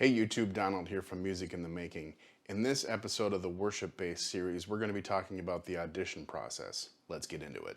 Hey YouTube, Donald here from Music in the Making. In this episode of the worship-based series, we're going to be talking about the audition process. Let's get into it.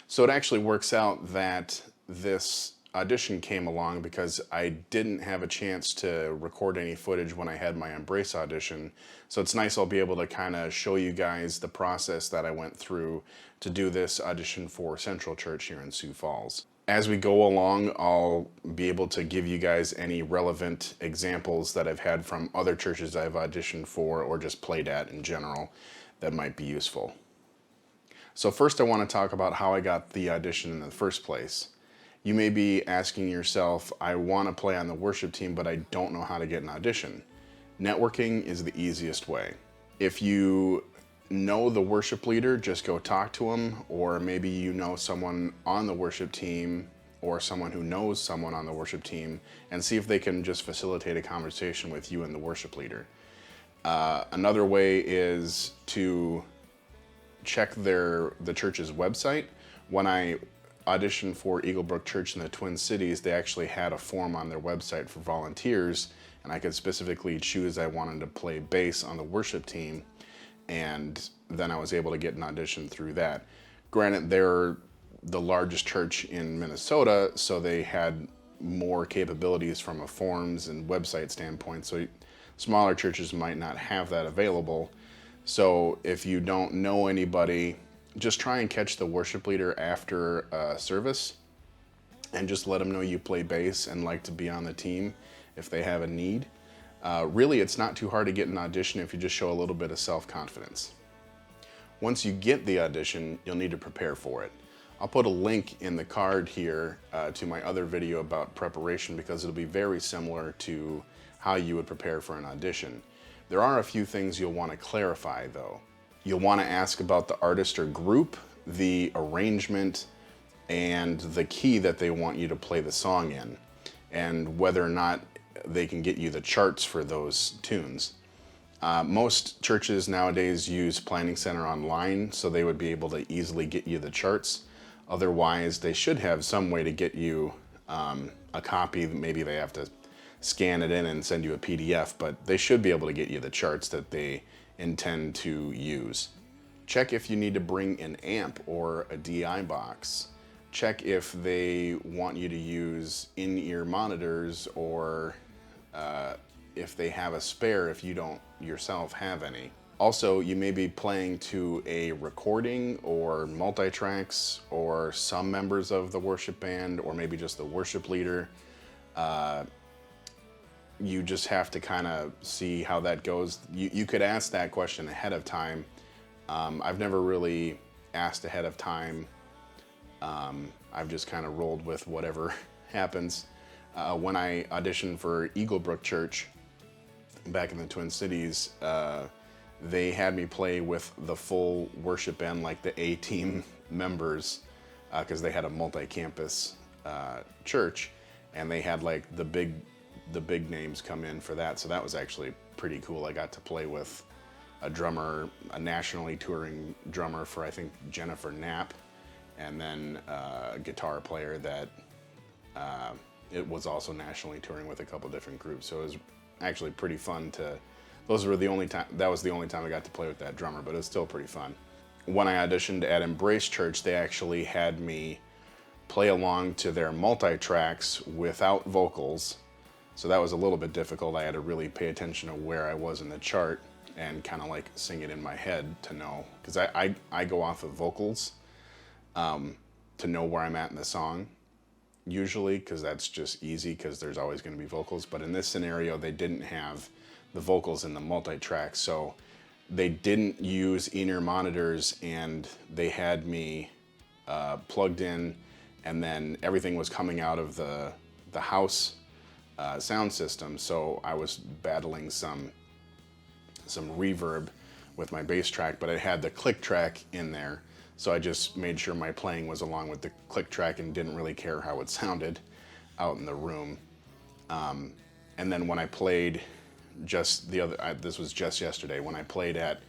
So it actually works out that this audition came along because I didn't have a chance to record any footage when I had my Embrace audition. So it's nice I'll be able to kind of show you guys the process that I went through to do this audition for Central Church here in Sioux Falls. As we go along, I'll be able to give you guys any relevant examples that I've had from other churches I've auditioned for or just played at in general that might be useful. So first I want to talk about how I got the audition in the first place. You may be asking yourself, I want to play on the worship team, but I don't know how to get an audition. Networking is the easiest way. If you know the worship leader, just go talk to him, or maybe you know someone on the worship team or someone who knows someone on the worship team, and see if they can just facilitate a conversation with you and the worship leader. Another way is to check the church's website. When I auditioned for Eaglebrook Church in the Twin Cities, they actually had a form on their website for volunteers, and I could specifically choose I wanted to play bass on the worship team, and then I was able to get an audition through that. Granted, they're the largest church in Minnesota, so they had more capabilities from a forms and website standpoint, so smaller churches might not have that available. So if you don't know anybody, just try and catch the worship leader after service and just let them know you play bass and like to be on the team if they have a need. Really, it's not too hard to get an audition if you just show a little bit of self-confidence. Once you get the audition, you'll need to prepare for it. I'll put a link in the card here to my other video about preparation because it'll be very similar to how you would prepare for an audition. There are a few things you'll want to clarify though. You'll want to ask about the artist or group, the arrangement, and the key that they want you to play the song in, and whether or not they can get you the charts for those tunes. Most churches nowadays use Planning Center Online, so they would be able to easily get you the charts. Otherwise, they should have some way to get you a copy. Maybe they have to scan it in and send you a PDF, but they should be able to get you the charts that they intend to use. Check if you need to bring an amp or a DI box. Check if they want you to use in-ear monitors, or if they have a spare if you don't yourself have any. Also, you may be playing to a recording or multi-tracks or some members of the worship band, or maybe just the worship leader. You just have to kind of see how that goes. You could ask that question ahead of time. I've never really asked ahead of time. I've just kind of rolled with whatever happens. When I auditioned for Eaglebrook Church back in the Twin Cities, they had me play with the full worship band, like the A-team members, because they had a multi-campus church, and they had like the big names come in for that. So that was actually pretty cool. I got to play with a drummer, a nationally touring drummer for, I think, Jennifer Knapp, and then a guitar player that it was also nationally touring with a couple different groups. So it was actually pretty fun to, that was the only time I got to play with that drummer, but it was still pretty fun. When I auditioned at Embrace Church, they actually had me play along to their multi-tracks without vocals. So that was a little bit difficult. I had to really pay attention to where I was in the chart and kind of like sing it in my head to know, because I go off of vocals to know where I'm at in the song, usually, because that's just easy because there's always going to be vocals. But in this scenario, they didn't have the vocals in the multi-track, so they didn't use in-ear monitors, and they had me plugged in, and then everything was coming out of the house sound system. So I was battling some reverb with my bass track, but I had the click track in there. So I just made sure my playing was along with the click track and didn't really care how it sounded out in the room. And then when I played this was just yesterday, when I played at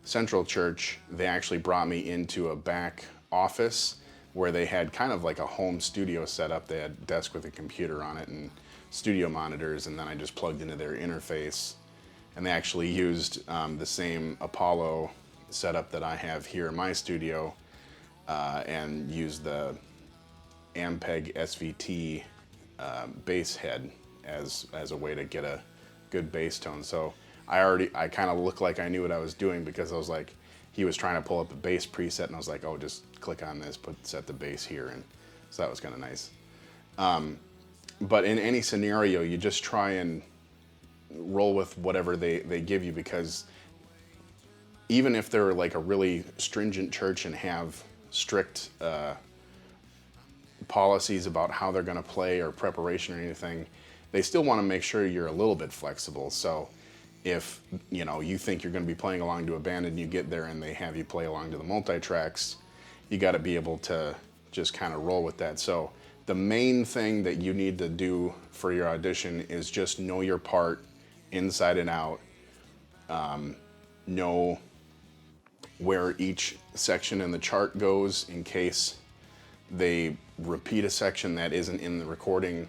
Central Church, they actually brought me into a back office where they had kind of like a home studio set up. They had a desk with a computer on it and studio monitors, and then I just plugged into their interface. And they actually used the same Apollo setup that I have here in my studio and use the Ampeg SVT bass head as a way to get a good bass tone. So I kind of looked like I knew what I was doing, because I was like, he was trying to pull up a bass preset, and I was like, oh, just click on this, set the bass here, and so that was kind of nice. But in any scenario, you just try and roll with whatever they give you, because even if they're like a really stringent church and have strict policies about how they're going to play or preparation or anything, they still want to make sure you're a little bit flexible. So if you think you're going to be playing along to a band and you get there and they have you play along to the multi-tracks, you got to be able to just kind of roll with that. So the main thing that you need to do for your audition is just know your part inside and out. Know where each section in the chart goes in case they repeat a section that isn't in the recording,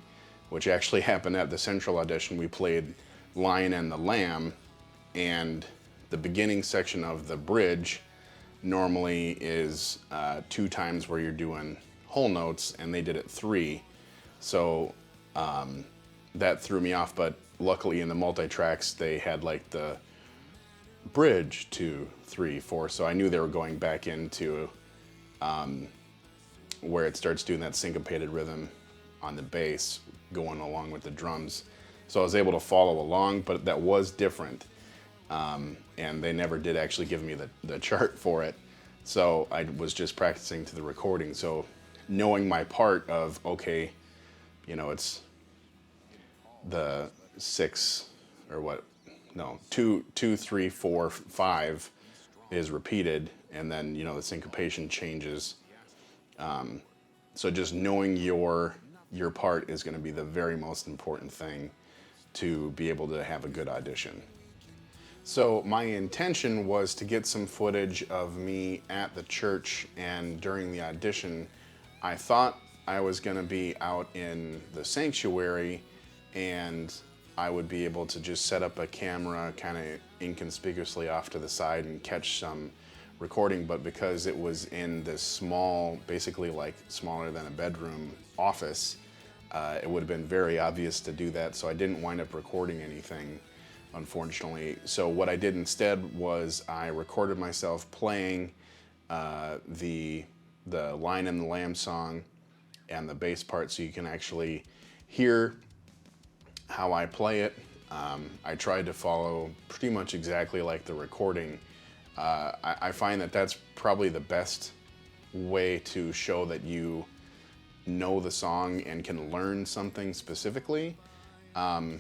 which actually happened at the Central audition. We played Lion and the Lamb, and the beginning section of the bridge normally is 2 times where you're doing whole notes, and they did it 3. So that threw me off, but luckily in the multi-tracks they had like the bridge 2, 3, 4, so I knew they were going back into where it starts doing that syncopated rhythm on the bass going along with the drums. So I was able to follow along, but that was different. And they never did actually give me the chart for it. So I was just practicing to the recording. So knowing my part of, okay, it's the 6 or what, no, 2, 3, 4, 5 is repeated, and then, the syncopation changes. So just knowing your part is going to be the very most important thing to be able to have a good audition. So my intention was to get some footage of me at the church, and during the audition, I thought I was going to be out in the sanctuary, and I would be able to just set up a camera kind of inconspicuously off to the side and catch some recording. But because it was in this small, basically like smaller than a bedroom office, it would have been very obvious to do that, so I didn't wind up recording anything, unfortunately. So what I did instead was I recorded myself playing the Lion and the Lamb song and the bass part, so you can actually hear how I play it. I tried to follow pretty much exactly like the recording. I find that that's probably the best way to show that you know the song and can learn something specifically. I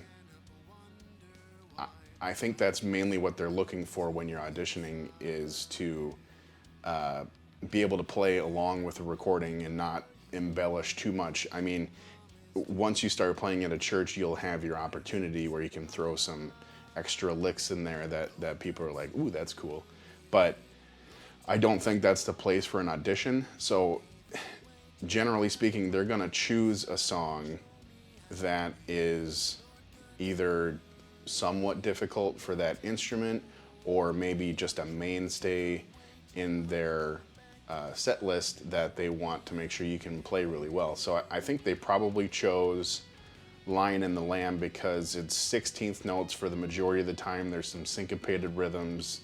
think that's mainly what they're looking for when you're auditioning, is to be able to play along with the recording and not embellish too much. I mean, once you start playing at a church, you'll have your opportunity where you can throw some extra licks in there that people are like, ooh, that's cool. But I don't think that's the place for an audition. So generally speaking, they're gonna choose a song that is either somewhat difficult for that instrument, or maybe just a mainstay in their set list that they want to make sure you can play really well. So I think they probably chose Lion and the Lamb because it's 16th notes for the majority of the time. There's some syncopated rhythms.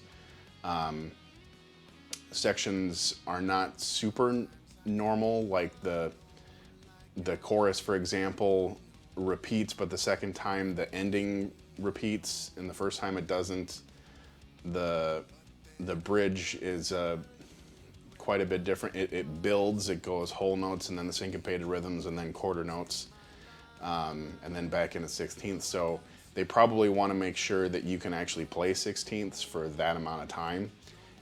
Sections are not super normal, like the chorus, for example, repeats, but the second time the ending repeats and the first time it doesn't. The bridge is quite a bit different. It builds, it goes whole notes and then the syncopated rhythms and then quarter notes, and then back into 16ths. So they probably want to make sure that you can actually play 16ths for that amount of time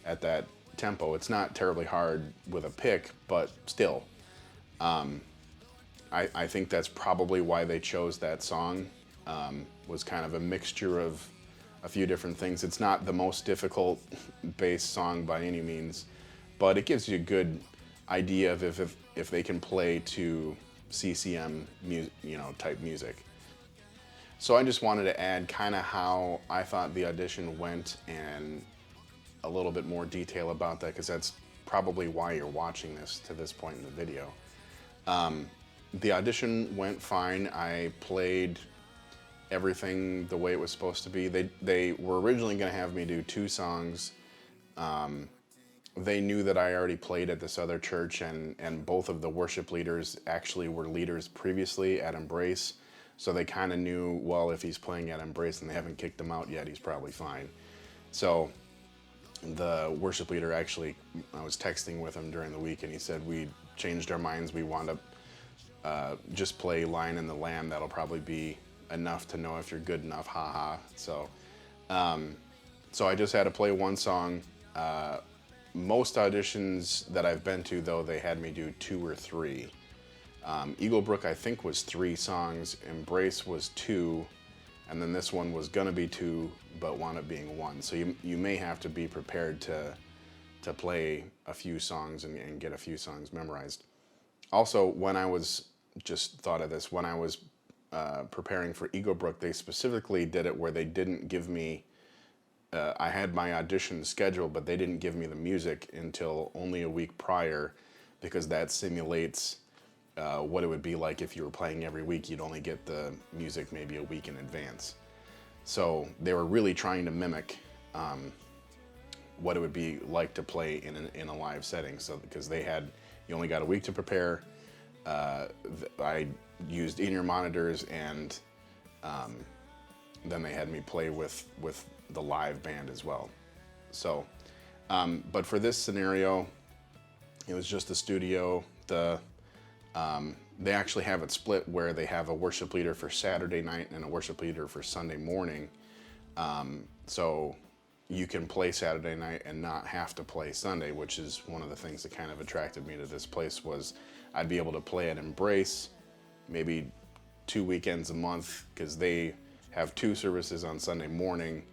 at that tempo. It's not terribly hard with a pick, but still. I think that's probably why they chose that song. Was kind of a mixture of a few different things. It's not the most difficult bass song by any means, but it gives you a good idea of if they can play to CCM type music. So I just wanted to add kind of how I thought the audition went and a little bit more detail about that, because that's probably why you're watching this to this point in the video. The audition went fine. I played everything the way it was supposed to be. They were originally going to have me do 2 songs. They knew that I already played at this other church, and both of the worship leaders actually were leaders previously at Embrace. So they kind of knew, well, if he's playing at Embrace and they haven't kicked him out yet, he's probably fine. So the worship leader actually, I was texting with him during the week, and he said, we changed our minds. We wound up just play Lion and the Lamb. That'll probably be enough to know if you're good enough, haha. So I just had to play 1 song. Most auditions that I've been to, though, they had me do 2 or 3. Eagle Brook, I think, was 3 songs. Embrace was 2. And then this one was gonna be 2, but wound up being 1. So you may have to be prepared to play a few songs and get a few songs memorized. Also, when I was, just thought of this, when I was preparing for Eagle Brook, they specifically did it where they didn't give me, I had my audition scheduled, but they didn't give me the music until only a week prior, because that simulates what it would be like if you were playing every week. You'd only get the music maybe a week in advance. So they were really trying to mimic what it would be like to play in a live setting. So because you only got a week to prepare. I used in-ear monitors, and then they had me play with the live band as well. So, but for this scenario, it was just the studio. They actually have it split where they have a worship leader for Saturday night and a worship leader for Sunday morning. So you can play Saturday night and not have to play Sunday, which is one of the things that kind of attracted me to this place. Was I'd be able to play at Embrace maybe 2 weekends a month, because they have 2 services on Sunday morning,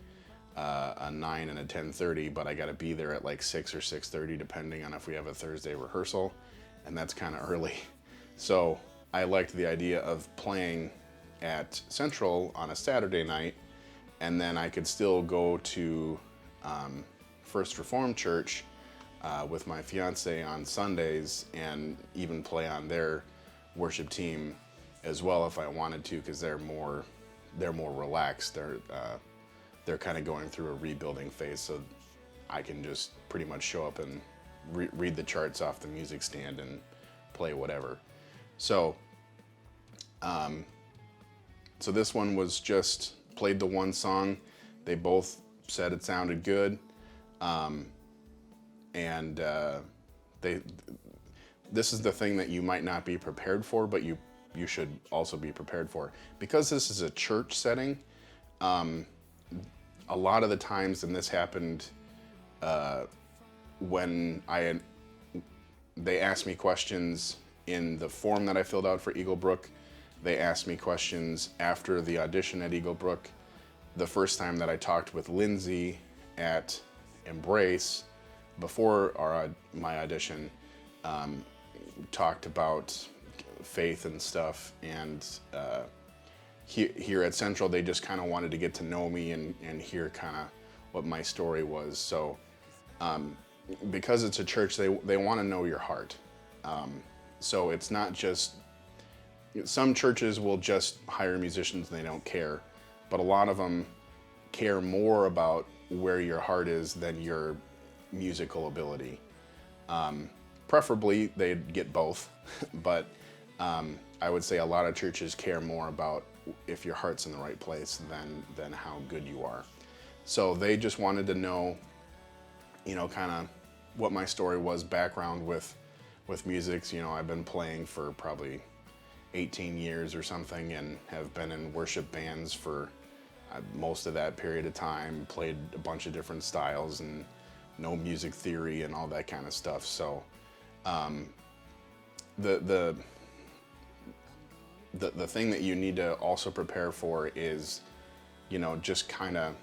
a 9 and a 10:30, but I got to be there at like 6 or 6:30 depending on if we have a Thursday rehearsal, and that's kind of early. So I liked the idea of playing at Central on a Saturday night, and then I could still go to First Reformed Church with my fiance on Sundays, and even play on their worship team as well if I wanted to, because they're more relaxed. They're kind of going through a rebuilding phase, so I can just pretty much show up and read the charts off the music stand and play whatever. So so this one was just played the 1 song. They both said it sounded good. This is the thing that you might not be prepared for, but you should also be prepared for. Because this is a church setting, a lot of the times, and this happened when they asked me questions in the form that I filled out for Eagle Brook. They asked me questions after the audition at Eagle Brook. The first time that I talked with Lindsay at Embrace, before my audition, talked about faith and stuff, and here at Central, they just kind of wanted to get to know me and hear kind of what my story was. So because it's a church, they want to know your heart. So it's not just, some churches will just hire musicians and they don't care, but a lot of them care more about where your heart is than your musical ability. Preferably they'd get both, but I would say a lot of churches care more about if your heart's in the right place than how good you are. So they just wanted to know, kind of what my story was, background with music. I've been playing for probably 18 years or something, and have been in worship bands for most of that period of time, played a bunch of different styles and know music theory and all that kind of stuff. So the thing that you need to also prepare for is, just kind of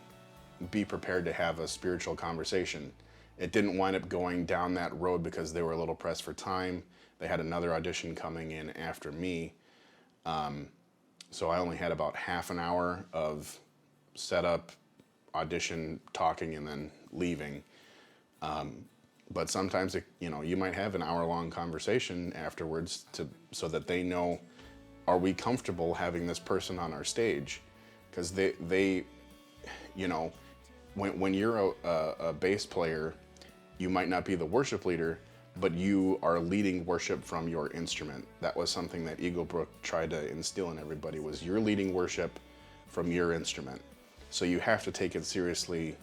be prepared to have a spiritual conversation. It didn't wind up going down that road because they were a little pressed for time. They had another audition coming in after me. So I only had about half an hour of setup, audition, talking, and then leaving. But sometimes you might have an hour-long conversation afterwards so that they know, are we comfortable having this person on our stage? Because they you know, when you're a bass player, you might not be the worship leader, but you are leading worship from your instrument. That was something that Eagle Brook tried to instill in everybody, was you're leading worship from your instrument. So you have to take it seriously.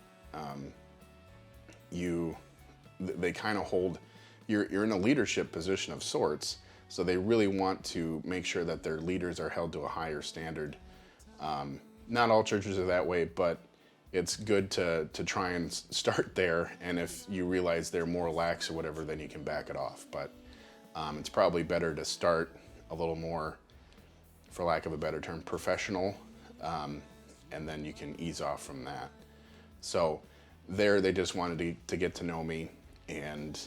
They kind of hold, you're in a leadership position of sorts, so they really want to make sure that their leaders are held to a higher standard. Not all churches are that way, but it's good to try and start there, and if you realize they're more lax or whatever, then you can back it off. But it's probably better to start a little more, for lack of a better term, professional, and then you can ease off from that. So there, they just wanted to get to know me, and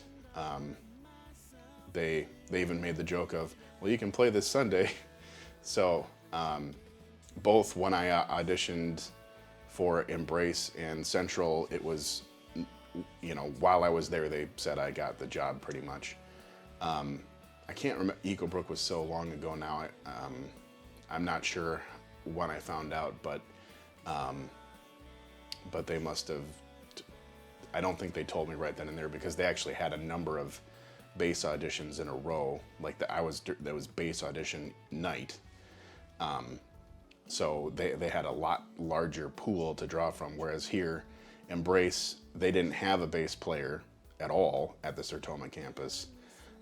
they even made the joke of, well, you can play this Sunday. So both when I auditioned for Embrace and Central, it was, while I was there, they said I got the job pretty much. I can't remember, Eagle Brook was so long ago now, I'm not sure when I found out, but they must have, I don't think they told me right then and there, because they actually had a number of bass auditions in a row, like that was bass audition night. So they had a lot larger pool to draw from, whereas here, Embrace, they didn't have a bass player at all at the Sertoma campus.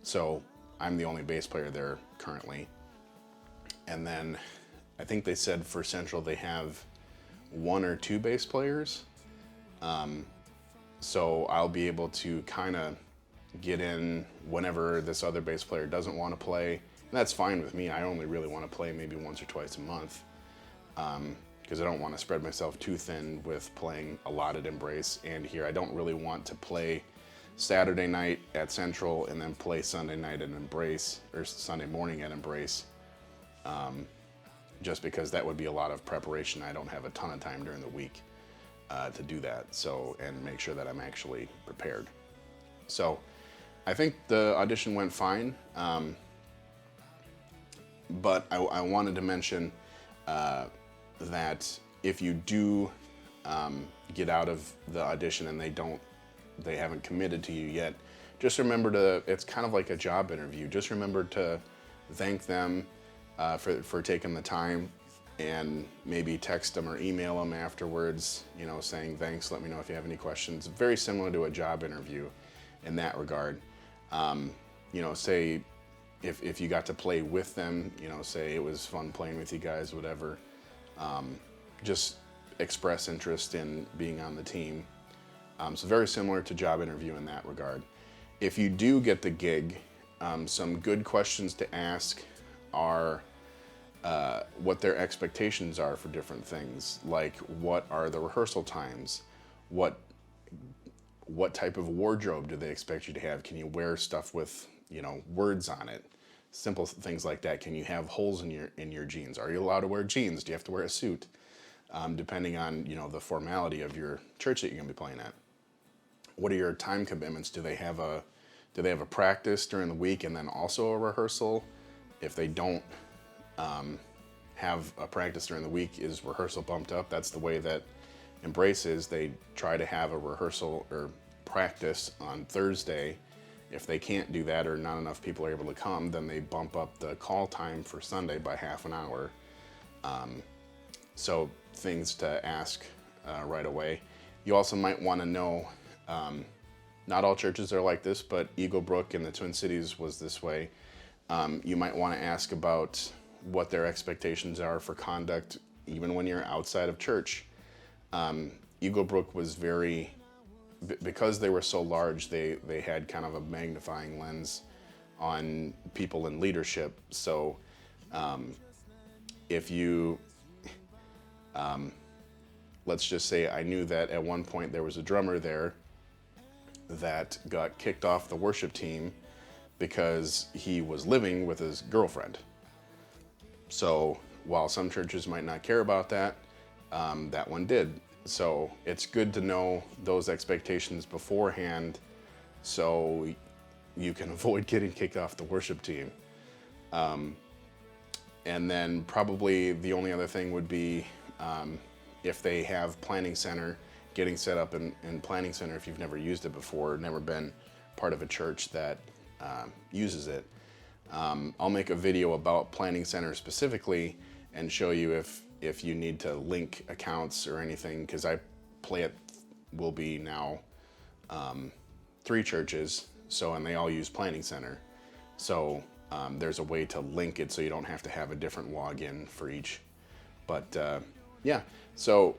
So I'm the only bass player there currently. And then I think they said for Central they have 1 or 2 bass players. So I'll be able to kind of get in whenever this other bass player doesn't want to play. And that's fine with me. I only really want to play maybe once or twice a month, because I don't want to spread myself too thin with playing a lot at Embrace and here. I don't really want to play Saturday night at Central and then play Sunday night at Embrace, or Sunday morning at Embrace, just because that would be a lot of preparation. I don't have a ton of time during the week to do that, so, and make sure that I'm actually prepared. So I think the audition went fine, but I wanted to mention that if you do get out of the audition and they haven't committed to you yet, just remember it's kind of like a job interview. Just remember to thank them for taking the time, and maybe text them or email them afterwards, saying thanks, let me know if you have any questions. Very similar to a job interview in that regard. Say if you got to play with them, say it was fun playing with you guys, whatever. Just express interest in being on the team. So very similar to job interview in that regard. If you do get the gig, some good questions to ask are what their expectations are for different things, like what are the rehearsal times, what type of wardrobe do they expect you to have, can you wear stuff with words on it, simple things like that. Can you have holes in your jeans? Are you allowed to wear jeans? Do you have to wear a suit? Depending on the formality of your church that you're going to be playing at. What are your time commitments? Do they have a practice during the week and then also a rehearsal? If they don't have a practice during the week, is rehearsal bumped up? That's the way that Embrace is. They try to have a rehearsal or practice on Thursday. If they can't do that or not enough people are able to come, then they bump up the call time for Sunday by half an hour. So things to ask right away. You also might want to know, not all churches are like this, but Eagle Brook in the Twin Cities was this way. You might want to ask about what their expectations are for conduct, even when you're outside of church. Eagle Brook was because they were so large, they had kind of a magnifying lens on people in leadership. So if you, let's just say I knew that at one point there was a drummer there that got kicked off the worship team because he was living with his girlfriend. So while some churches might not care about that, that one did. So it's good to know those expectations beforehand, so you can avoid getting kicked off the worship team. And then probably the only other thing would be if they have Planning Center, getting set up in Planning Center if you've never used it before, never been part of a church that uses it. I'll make a video about Planning Center specifically and show you if you need to link accounts or anything, because I play it will be now 3 churches, and they all use Planning Center. So there's a way to link it so you don't have to have a different login for each. But yeah, so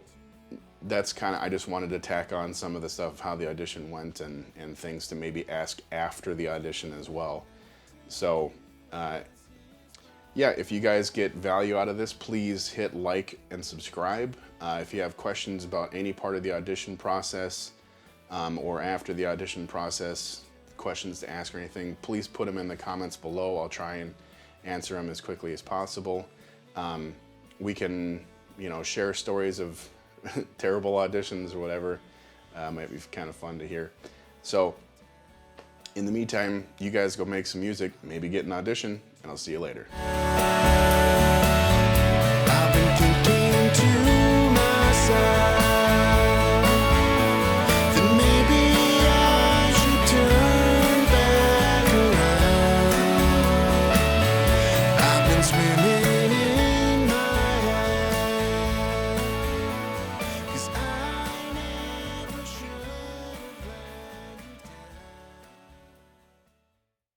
that's kind of, I just wanted to tack on some of the stuff of how the audition went and things to maybe ask after the audition as well. So yeah, if you guys get value out of this, please hit like and subscribe. If you have questions about any part of the audition process or after the audition process, questions to ask or anything, please put them in the comments below. I'll try and answer them as quickly as possible. We can, share stories of terrible auditions or whatever. Might be kind of fun to hear. So in the meantime, you guys go make some music, maybe get an audition, and I'll see you later. I've been